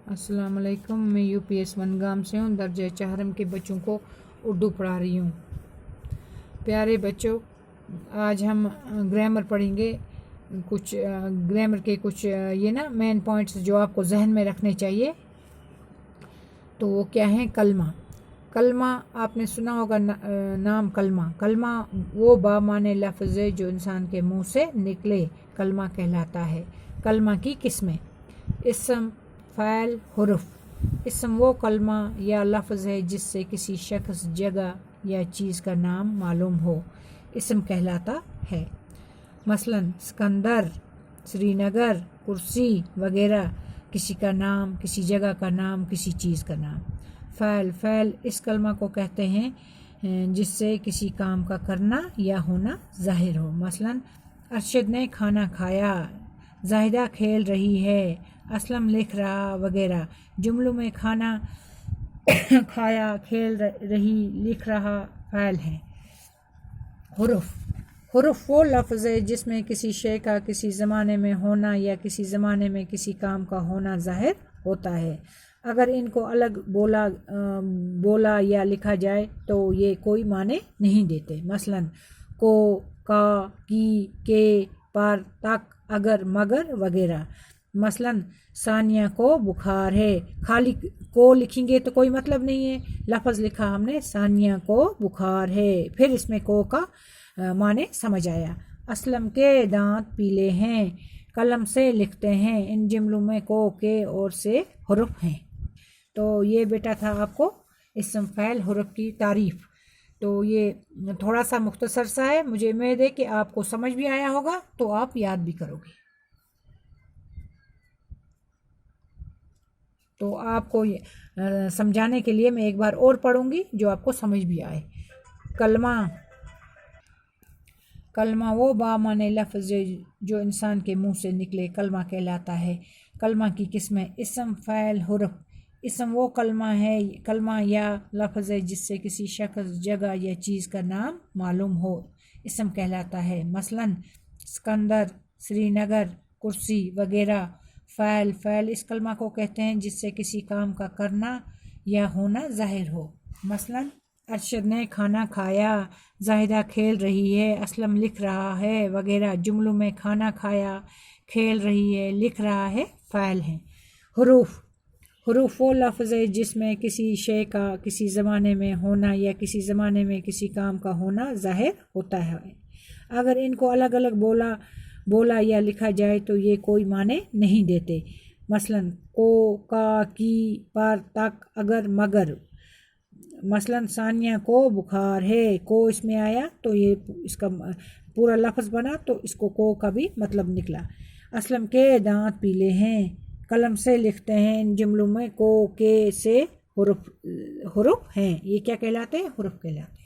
अस्सलाम वालेकुम। मैं यूपीएस वनगाम से हूँ। दर्जा चाहरम के बच्चों को उर्दू पढ़ा रही हूँ। प्यारे बच्चों, आज हम ग्रामर पढ़ेंगे। कुछ ग्रामर के कुछ ये ना मेन पॉइंट्स जो आपको जहन में रखने चाहिए। तो वो क्या है? कलमा। कलमा आपने सुना होगा नाम कलमा। कलमा वो बामाने लफ्ज़ है जो इंसान के मुंह से निकले, कलमा कहलाता है। कलमा की किस्में: इस्म, फ़ाइल, हुरुफ। इस्म वो कलमा या लफ्ज़ है जिससे किसी शख्स, जगह या चीज़ का नाम मालूम हो, इस्म कहलाता है। मसलन सिकंदर, श्रीनगर, कुर्सी वगैरह किसी का नाम, किसी जगह का नाम, किसी चीज़ का नाम। फ़ाइल, फ़ाइल इस कलमा को कहते हैं जिससे किसी काम का करना या होना ज़ाहिर हो। मसलन अरशद ने खाना खाया, जाहिदा खेल रही है, असलम लिख रहा वगैरह। जुमलों में खाना खाया, खेल रही, लिख रहा फ़ाइल है। हुरुफ, हुरुफ वो लफ्ज़ है जिसमें किसी शय का किसी ज़माने में होना या किसी ज़माने में किसी काम का होना ज़ाहिर होता है। अगर इनको अलग बोला या लिखा जाए तो ये कोई माने नहीं देते। मसलन को, का, की, के, पर, तक, अगर, मगर वगैरह। मसलन सानिया को बुखार है, खाली को लिखेंगे तो कोई मतलब नहीं है। लफ्ज़ लिखा हमने सानिया को बुखार है, फिर इसमें को का माने समझ आया। असलम के दांत पीले हैं, कलम से लिखते हैं। इन जुमलों में को, के और से हुरुफ हैं। तो ये बेटा था आपको इस्म, फ़ाइल, हुरुफ की तारीफ़। तो ये थोड़ा सा मुख्तसर सा है। मुझे उम्मीद है कि आपको समझ भी आया होगा, तो आप याद भी करोगे। तो आपको समझाने के लिए मैं एक बार और पढ़ूंगी जो आपको समझ भी आए। कलमा, कलमा वो बामाने लफ्ज़ जो इंसान के मुंह से निकले, कलमा कहलाता है। कलमा की किस्में: इस्म, फ़ाइल, हुरुफ। इस्म वो कलमा या लफ्ज़ है जिससे किसी शख्स, जगह या चीज़ का नाम मालूम हो, इस्म कहलाता है। मसलन सिकंदर, श्रीनगर, कुर्सी वगैरह। फ़ाइल, फ़ाइल इस कलमा को कहते हैं जिससे किसी काम का करना या होना ज़ाहिर हो। मसलन अरशद ने खाना खाया, जाहिदा खेल रही है, असलम लिख रहा है वगैरह। जुमलों में खाना खाया, खेल रही है, लिख रहा है फ़ाइल है। हुरूफ, हुरूफ वो लफ्ज़ है जिसमें किसी शय का किसी ज़माने में होना या किसी ज़माने में किसी काम का होना ज़ाहिर होता है। अगर इनको अलग अलग बोला या लिखा जाए तो ये कोई माने नहीं देते। मसलन को, का, की, पर, तक, अगर, मगर। मसलन सानिया को बुखार है, को इसमें आया तो ये इसका पूरा लफ्ज़ बना, तो इसको को का भी मतलब निकला। असलम के दांत पीले हैं, कलम से लिखते हैं। इन जुमलों में को, के, से हुरुफ हैं। ये क्या कहलाते हैं? हुरुफ कहलाते हैं।